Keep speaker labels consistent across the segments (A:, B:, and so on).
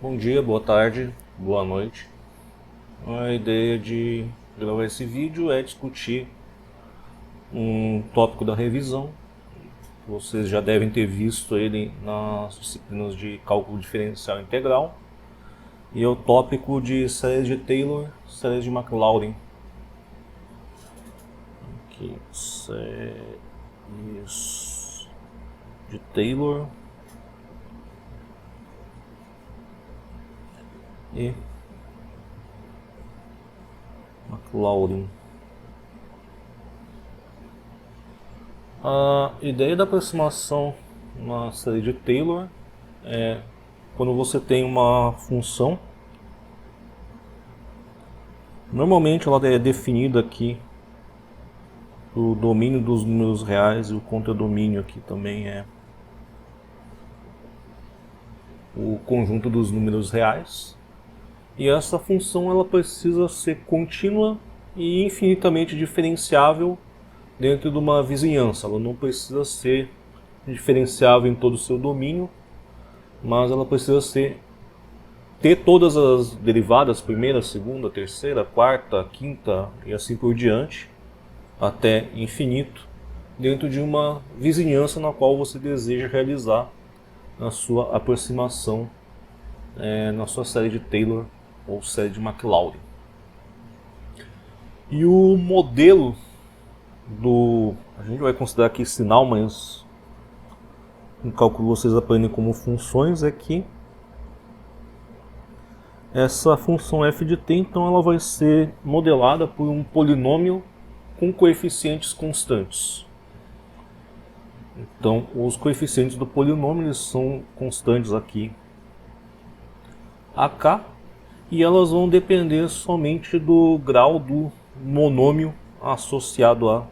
A: Bom dia, boa tarde, boa noite. A ideia de gravar esse vídeo é discutir um tópico da revisão. Vocês já devem ter visto ele nas disciplinas de cálculo diferencial integral. E é o tópico de séries de Taylor, séries de Maclaurin. Aqui, séries de Taylor e Maclaurin. A ideia da aproximação na série de Taylor é quando você tem uma função. Normalmente ela é definida aqui o domínio dos números reais e o contradomínio aqui também é o conjunto dos números reais. E essa função ela precisa ser contínua e infinitamente diferenciável dentro de uma vizinhança. Ela não precisa ser diferenciável em todo o seu domínio, mas ela precisa ter todas as derivadas, primeira, segunda, terceira, quarta, quinta e assim por diante, até infinito, dentro de uma vizinhança na qual você deseja realizar a sua aproximação na sua série de Taylor ou série de Maclaurin. E o modelo a gente vai considerar aqui sinal, mas no cálculo vocês aprendem como funções, é que essa função f de t, então ela vai ser modelada por um polinômio com coeficientes constantes. Então os coeficientes do polinômio eles são constantes aqui AK, e elas vão depender somente do grau do monômio associado a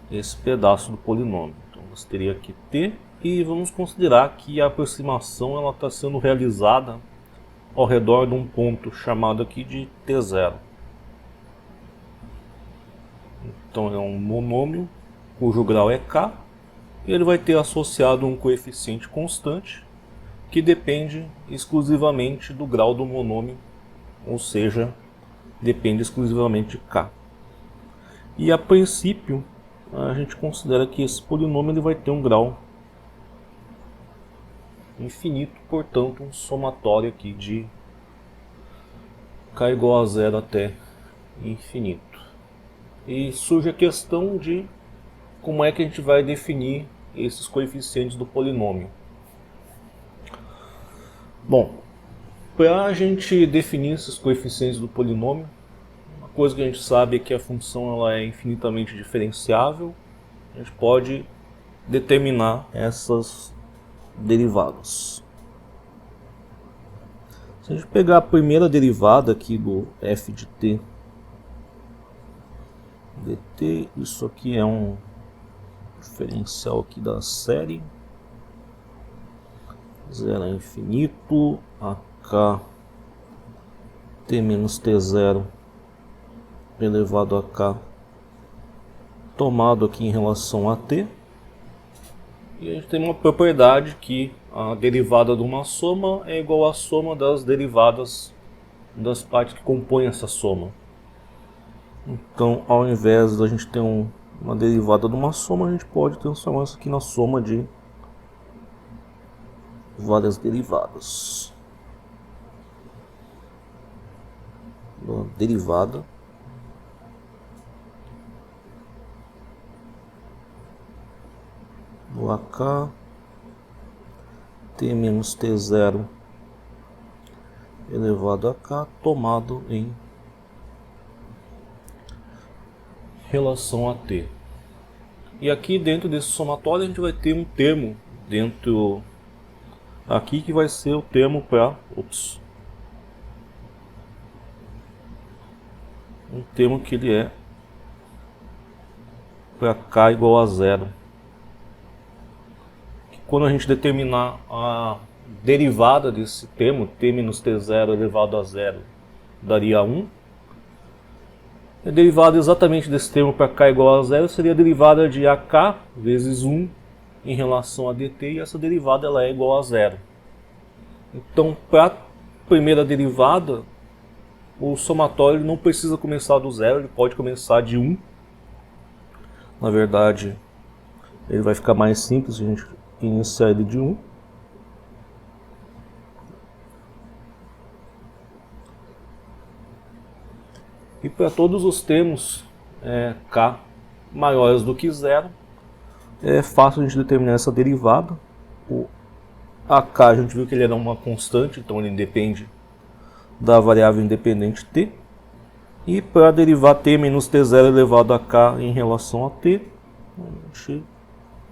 A: esse pedaço do polinômio. Então você teria aqui t, e vamos considerar que a aproximação está sendo realizada ao redor de um ponto chamado aqui de t0. Então é um monômio cujo grau é k, e ele vai ter associado um coeficiente constante que depende exclusivamente do grau do monômio, ou seja, depende exclusivamente de k. E a princípio, a gente considera que esse polinômio ele vai ter um grau infinito, portanto um somatório aqui de k igual a zero até infinito. E surge a questão de como é que a gente vai definir esses coeficientes do polinômio. Bom, para a gente definir esses coeficientes do polinômio, uma coisa que a gente sabe é que a função ela é infinitamente diferenciável. A gente pode determinar essas derivadas. Se a gente pegar a primeira derivada aqui do f de t dt, isso aqui é um diferencial aqui da série 0 a infinito, AK t menos t0 elevado a k tomado aqui em relação a t. E a gente tem uma propriedade que a derivada de uma soma é igual à soma das derivadas das partes que compõem essa soma. Então, ao invés da gente ter uma derivada de uma soma, a gente pode transformar isso aqui na soma de várias derivadas. Da derivada do AK t menos t0 elevado a k tomado em relação a t. E aqui dentro desse somatório a gente vai ter um termo dentro aqui que vai ser o termo para um termo que ele é para k igual a zero. Quando a gente determinar a derivada desse termo, t menos t0 elevado a zero, daria 1. A derivada exatamente desse termo para k igual a zero seria a derivada de AK vezes 1 em relação a dt, e essa derivada ela é igual a zero. Então, para a primeira derivada, o somatório não precisa começar do zero, ele pode começar de 1. Na verdade, ele vai ficar mais simples se a gente iniciar ele de 1. E para todos os termos k maiores do que zero, é fácil a gente determinar essa derivada. O AK a gente viu que ele era uma constante, então ele depende da variável independente t. E para derivar t menos t0 elevado a k em relação a t, a gente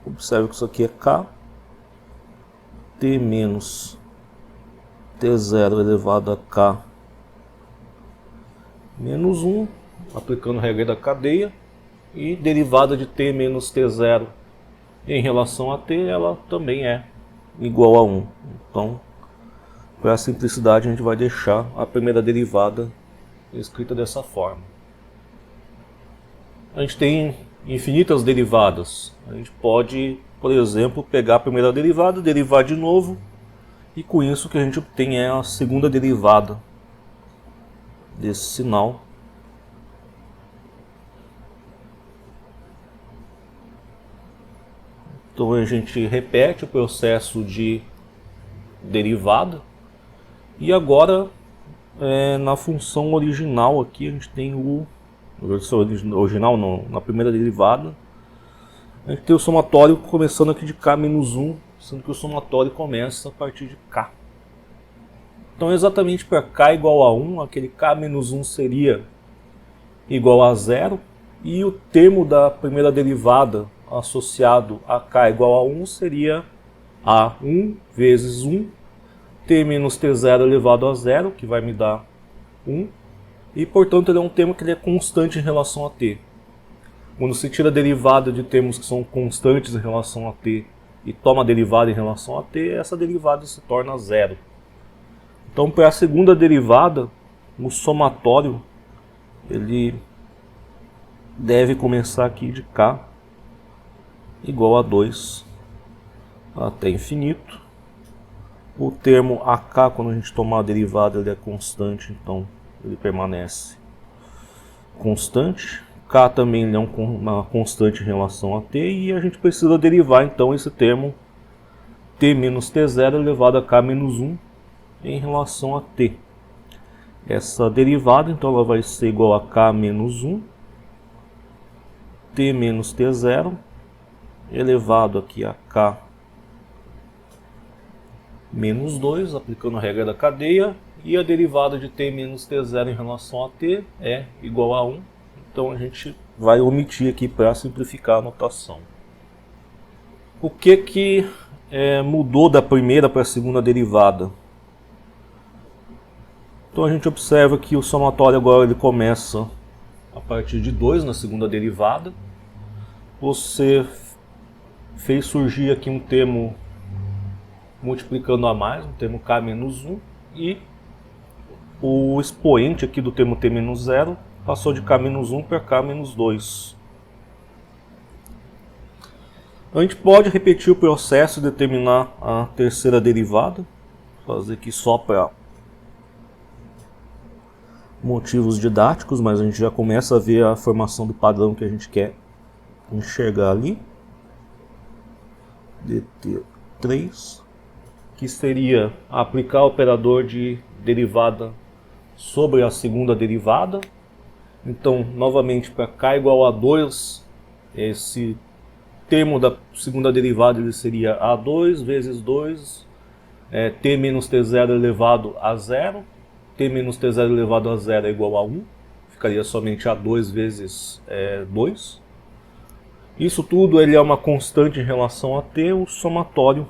A: observa que isso aqui é k. T menos t0 elevado a k menos 1, aplicando a regra da cadeia. E derivada de t menos t0 em relação a t, ela também é igual a 1. Então, para a simplicidade, a gente vai deixar a primeira derivada escrita dessa forma. A gente tem infinitas derivadas. A gente pode, por exemplo, pegar a primeira derivada, derivar de novo, e com isso o que a gente obtém é a segunda derivada desse sinal. Então a gente repete o processo de derivada. E agora, na função original aqui, a gente tem original não, na primeira derivada, a gente tem o somatório começando aqui de k menos 1, sendo que o somatório começa a partir de k. Então exatamente para k igual a 1, aquele k menos 1 seria igual a 0, e o termo da primeira derivada associado a k igual a 1 seria a1 vezes 1, t menos t0 elevado a 0, que vai me dar 1, e portanto ele é um termo que ele é constante em relação a t. Quando se tira a derivada de termos que são constantes em relação a t e toma a derivada em relação a t, essa derivada se torna 0. Então, para a segunda derivada, o somatório ele deve começar aqui de k igual a 2 até infinito. O termo AK, quando a gente tomar a derivada, ele é constante, então ele permanece constante. K também ele é uma constante em relação a t, e a gente precisa derivar então esse termo t menos t0 elevado a k menos 1 em relação a t. Essa derivada então ela vai ser igual a k menos 1, t menos t0 elevado aqui a k menos 2, aplicando a regra da cadeia, e a derivada de t menos t0 em relação a t é igual a 1. Então a gente vai omitir aqui para simplificar a notação. O que mudou da primeira para a segunda derivada? Então a gente observa que o somatório agora ele começa a partir de 2 na segunda derivada. Você fez surgir aqui um termo multiplicando a mais, um termo k menos 1, e o expoente aqui do termo t menos 0 passou de k menos 1 para k menos 2. A gente pode repetir o processo e determinar a terceira derivada, fazer aqui só para motivos didáticos, mas a gente já começa a ver a formação do padrão que a gente quer enxergar ali. dt3, que seria aplicar o operador de derivada sobre a segunda derivada. Então, novamente, para k igual a 2, esse termo da segunda derivada ele seria a2 vezes 2, t menos t0 elevado a 0. T menos t0 elevado a 0 é igual a 1. Ficaria somente a2 vezes 2. Isso tudo ele é uma constante em relação a t. O somatório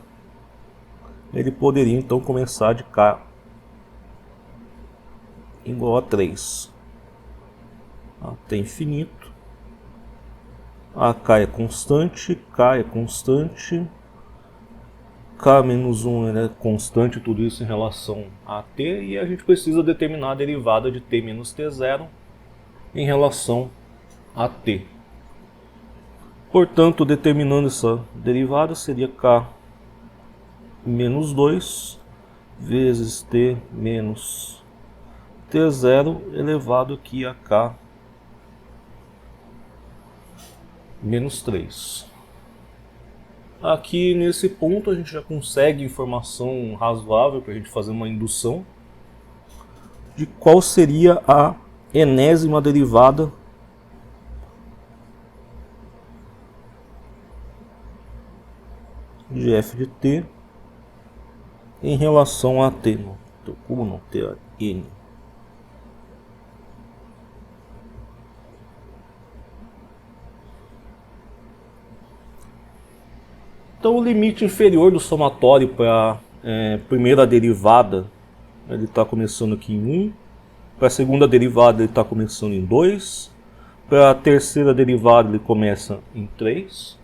A: ele poderia então começar de k igual a 3 até infinito. A k é constante, k é constante, k menos 1 é constante, tudo isso em relação a t, e a gente precisa determinar a derivada de t menos t0 em relação a t. Portanto, determinando essa derivada seria k menos 2 vezes t menos t0 elevado aqui a k menos 3. Aqui nesse ponto a gente já consegue informação razoável para a gente fazer uma indução de qual seria a enésima derivada de f de t em relação a t, como não ter n. Então o limite inferior do somatório para a primeira derivada, ele está começando aqui em 1, para a segunda derivada ele está começando em 2, para a terceira derivada ele começa em 3,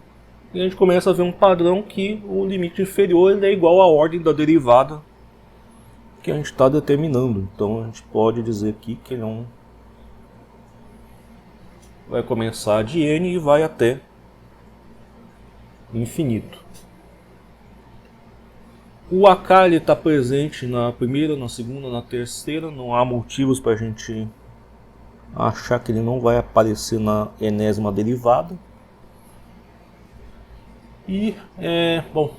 A: e a gente começa a ver um padrão que o limite inferior ele é igual à ordem da derivada que a gente está determinando. Então a gente pode dizer aqui que ele vai começar de n e vai até infinito. O AK está presente na primeira, na segunda, na terceira. Não há motivos para a gente achar que ele não vai aparecer na enésima derivada. E, bom,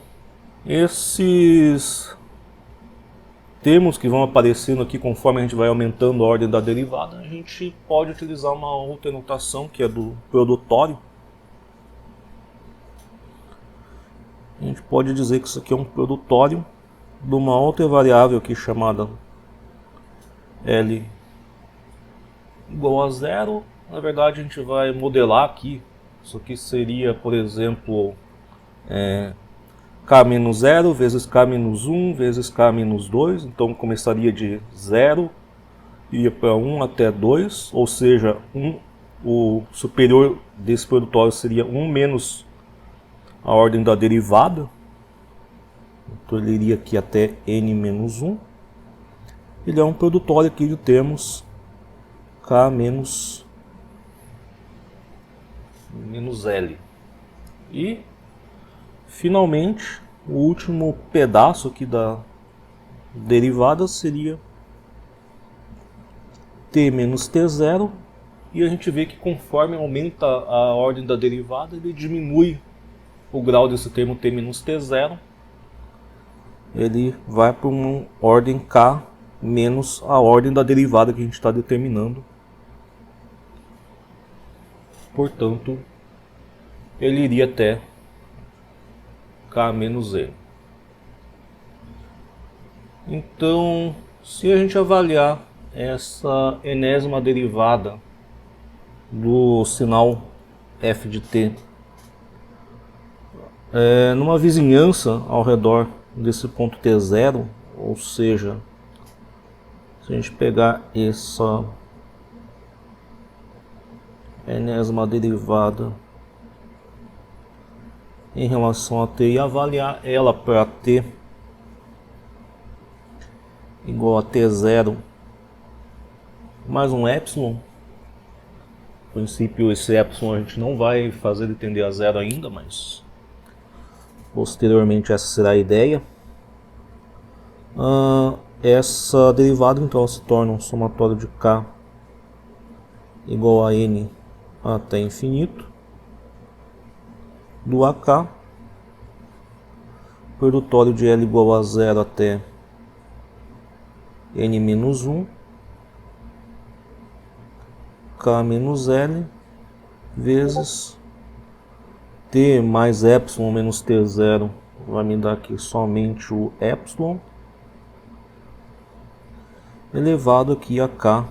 A: esses termos que vão aparecendo aqui conforme a gente vai aumentando a ordem da derivada, a gente pode utilizar uma outra notação que é do produtório. A gente pode dizer que isso aqui é um produtório de uma outra variável aqui chamada L igual a 0. Na verdade a gente vai modelar aqui. Isso aqui seria, por exemplo, k menos 0 vezes k menos 1 vezes k menos 2. Então começaria de 0, iria para 1 até 2, ou seja, o superior desse produtório seria 1 menos a ordem da derivada. Então ele iria aqui até n menos 1. Ele é um produtório aqui de termos k menos L. E finalmente o último pedaço aqui da derivada seria t menos t0. E a gente vê que conforme aumenta a ordem da derivada, ele diminui o grau desse termo t menos t0, ele vai para uma ordem k menos a ordem da derivada que a gente está determinando. Portanto, ele iria até k menos e. Então, se a gente avaliar essa enésima derivada do sinal f de t numa vizinhança ao redor desse ponto t0, ou seja, se a gente pegar essa enésima derivada em relação a t e avaliar ela para t igual a t0 mais um epsilon. A princípio esse epsilon a gente não vai fazer ele tender a zero ainda, mas posteriormente essa será a ideia. Essa derivada então se torna um somatório de k igual a n até infinito do AK, produtório de L igual a 0 até n menos 1, k menos L vezes t mais epsilon menos t0 vai me dar aqui somente o epsilon elevado aqui a k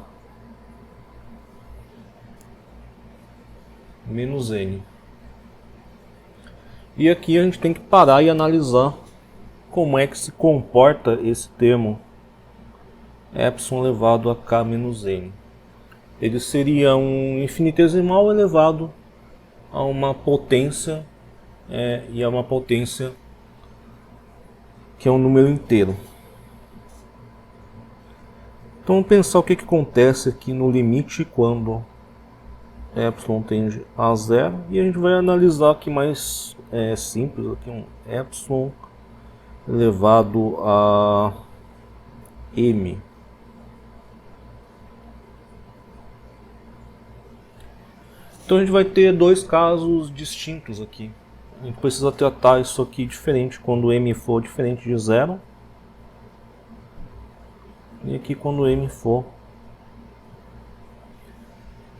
A: menos n. E aqui a gente tem que parar e analisar como é que se comporta esse termo epsilon elevado a k menos n. Ele seria um infinitesimal elevado a uma potência, e a uma potência que é um número inteiro. Então vamos pensar o que acontece aqui no limite quando epsilon tende a 0, e a gente vai analisar aqui mais simples, aqui um epsilon elevado a m. Então a gente vai ter dois casos distintos aqui. A gente precisa tratar isso aqui diferente quando m for diferente de 0. E aqui quando m for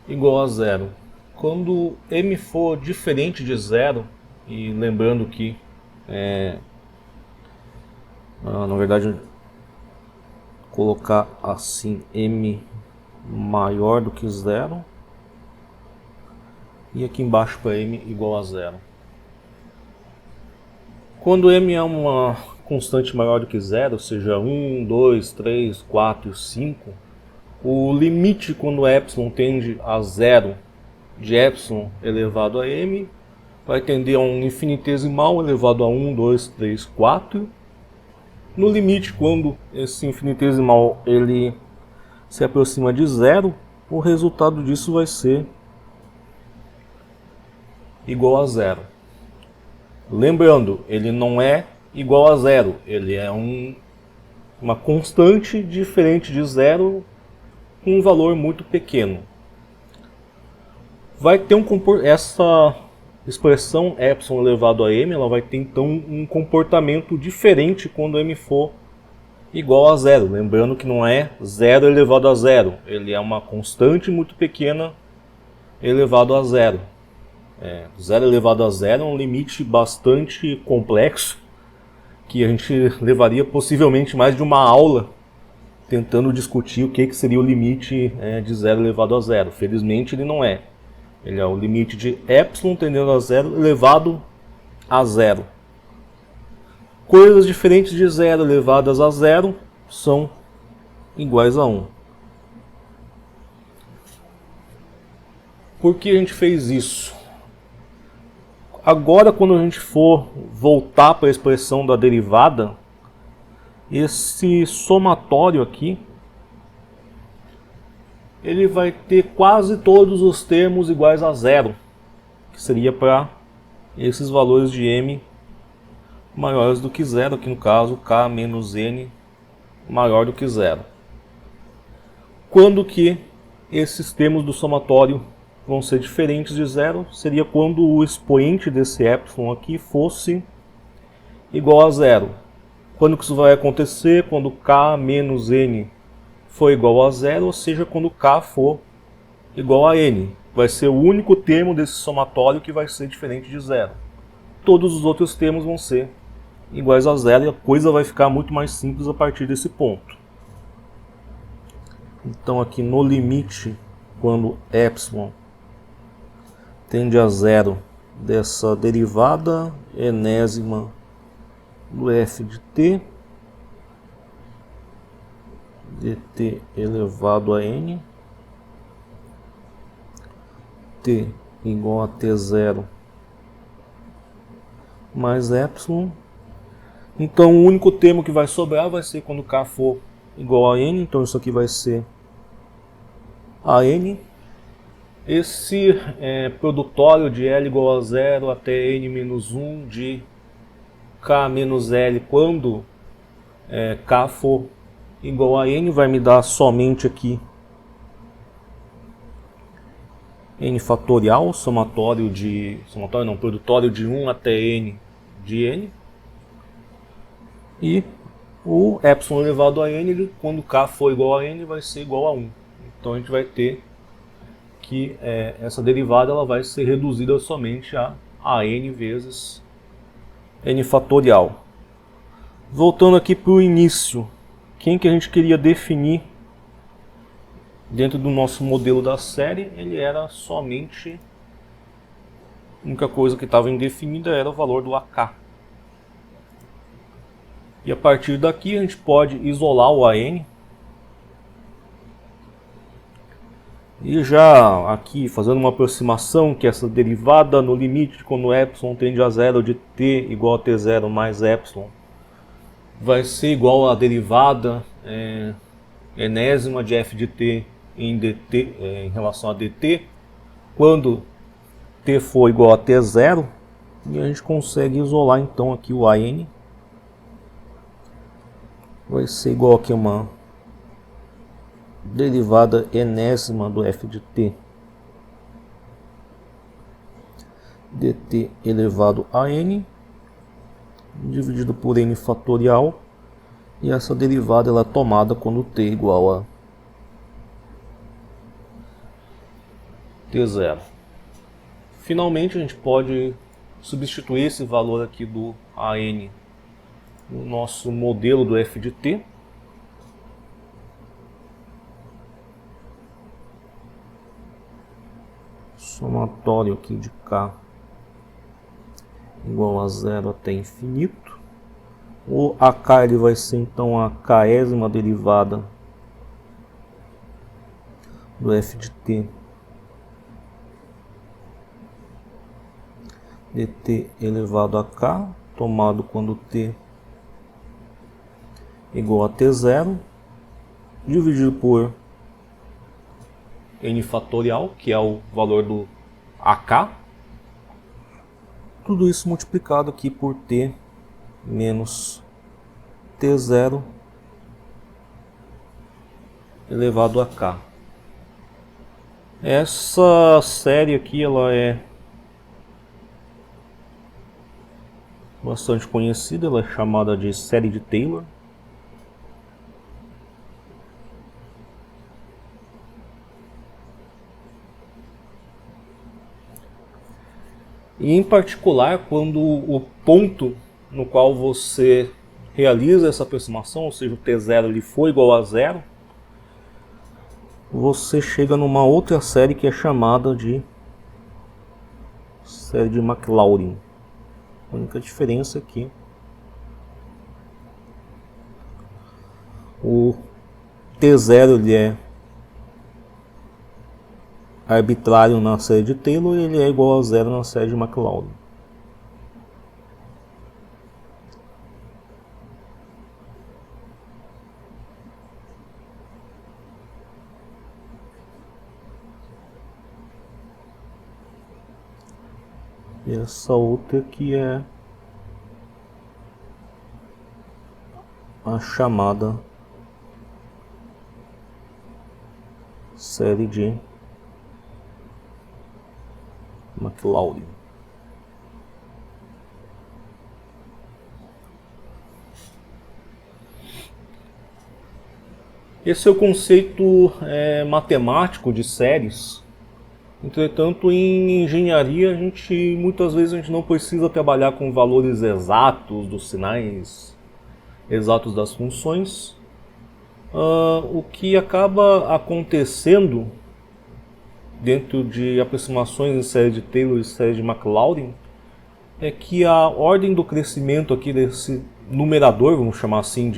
A: igual a 0. Quando m for diferente de 0, e lembrando que na verdade colocar assim, m maior do que 0, e aqui embaixo para m igual a 0. Quando m é uma constante maior do que 0, seja 1, 2, 3, 4 e 5, o limite quando epsilon tende a 0 de epsilon elevado a m vai tender a um infinitesimal elevado a 1, 2, 3, 4. No limite, quando esse infinitesimal ele se aproxima de 0, o resultado disso vai ser igual a 0. Lembrando, ele não é igual a 0, ele é uma constante diferente de 0 com um valor muito pequeno. Vai ter essa expressão epsilon elevado a m, ela vai ter então um comportamento diferente quando m for igual a 0. Lembrando que não é 0 elevado a 0, ele é uma constante muito pequena elevado a 0. 0 elevado a 0 é um limite bastante complexo, que a gente levaria possivelmente mais de uma aula tentando discutir o que seria o limite de 0 elevado a 0. Felizmente ele não é. Ele é o limite de epsilon tendendo a 0 elevado a 0. Coisas diferentes de 0 elevadas a 0 são iguais a 1. Por que a gente fez isso? Agora, quando a gente for voltar para a expressão da derivada, esse somatório aqui, ele vai ter quase todos os termos iguais a 0, que seria para esses valores de m maiores do que 0, aqui no caso k menos n maior do que 0. Quando que esses termos do somatório vão ser diferentes de 0, seria quando o expoente desse epsilon aqui fosse igual a 0. Quando que isso vai acontecer? Quando k menos n for igual a 0, ou seja, quando k for igual a n. Vai ser o único termo desse somatório que vai ser diferente de 0. Todos os outros termos vão ser iguais a 0 e a coisa vai ficar muito mais simples a partir desse ponto. Então aqui no limite, quando epsilon tende a 0 dessa derivada enésima do f de t, dt elevado a n, t igual a t0 mais epsilon. Então o único termo que vai sobrar vai ser quando k for igual a n, então isso aqui vai ser a n. Esse produtório de L igual a 0 até n menos 1 de k menos L quando k for igual a n vai me dar somente aqui n fatorial, produtório de 1 até n de n. E o epsilon elevado a n, quando k for igual a n, vai ser igual a 1. Então a gente vai ter que essa derivada ela vai ser reduzida somente a n vezes n fatorial. Voltando aqui para o início, quem que a gente queria definir dentro do nosso modelo da série? Ele era somente, a única coisa que estava indefinida era o valor do AK. E a partir daqui a gente pode isolar o AN. E já aqui fazendo uma aproximação que essa derivada no limite quando epsilon tende a 0 de t igual a t0 mais epsilon vai ser igual à derivada enésima de f de t em dt em relação a dt quando t for igual a t0, e a gente consegue isolar então aqui o AN. Vai ser igual aqui a uma derivada enésima do f de t dt elevado a n dividido por n fatorial, e essa derivada ela é tomada quando t igual a t0. Finalmente a gente pode substituir esse valor aqui do an no nosso modelo do f de t. Somatório aqui de k igual a 0 até infinito. O AK ele vai ser então a késima derivada do f de t dt elevado a k, tomado quando t igual a t0, dividido por n fatorial, que é o valor do AK. Tudo isso multiplicado aqui por t menos t0 elevado a k. Essa série aqui ela é bastante conhecida, ela é chamada de série de Taylor. E em particular, quando o ponto no qual você realiza essa aproximação, ou seja, o t0 ele for igual a 0, você chega numa outra série que é chamada de série de Maclaurin. A única diferença é que o t0 ele é arbitrário na série de Taylor e ele é igual a 0 na série de Maclaurin. E essa outra aqui é a chamada série de Maclaurin. Esse é o conceito matemático de séries. Entretanto, em engenharia, muitas vezes a gente não precisa trabalhar com valores exatos dos sinais, exatos das funções. O que acaba acontecendo dentro de aproximações em série de Taylor e série de Maclaurin é que a ordem do crescimento aqui desse numerador, vamos chamar assim,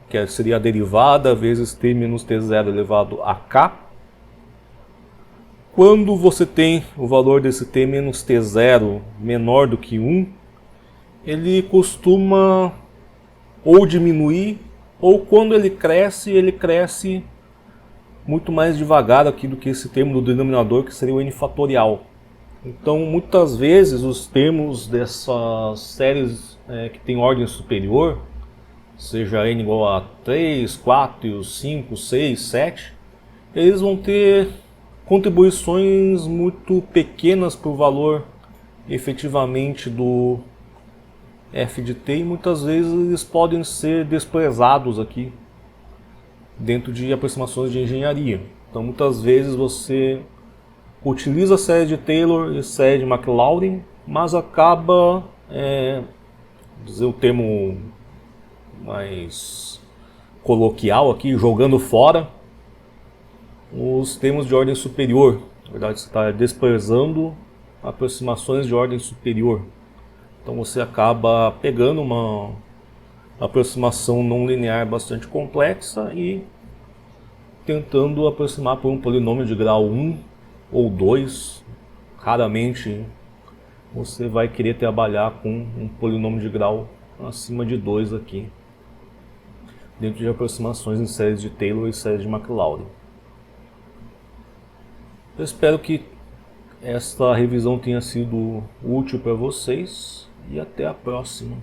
A: que seria a derivada vezes t menos t0 elevado a k, quando você tem o valor desse t menos t0 menor do que 1, ele costuma ou diminuir, ou quando ele cresce muito mais devagar aqui do que esse termo do denominador, que seria o n fatorial. Então, muitas vezes, os termos dessas séries que tem ordem superior, seja n igual a 3, 4, 5, 6, 7, eles vão ter contribuições muito pequenas para o valor efetivamente do f de t, e muitas vezes eles podem ser desprezados aqui dentro de aproximações de engenharia. Então muitas vezes você utiliza a série de Taylor e a série de Maclaurin, mas acaba, dizer o termo mais coloquial aqui, jogando fora os termos de ordem superior. Na verdade, você está desprezando aproximações de ordem superior. Então você acaba pegando uma aproximação não linear bastante complexa e tentando aproximar por um polinômio de grau 1 ou 2. Raramente você vai querer trabalhar com um polinômio de grau acima de 2 aqui, dentro de aproximações em séries de Taylor e séries de Maclaurin. Eu espero que esta revisão tenha sido útil para vocês e até a próxima.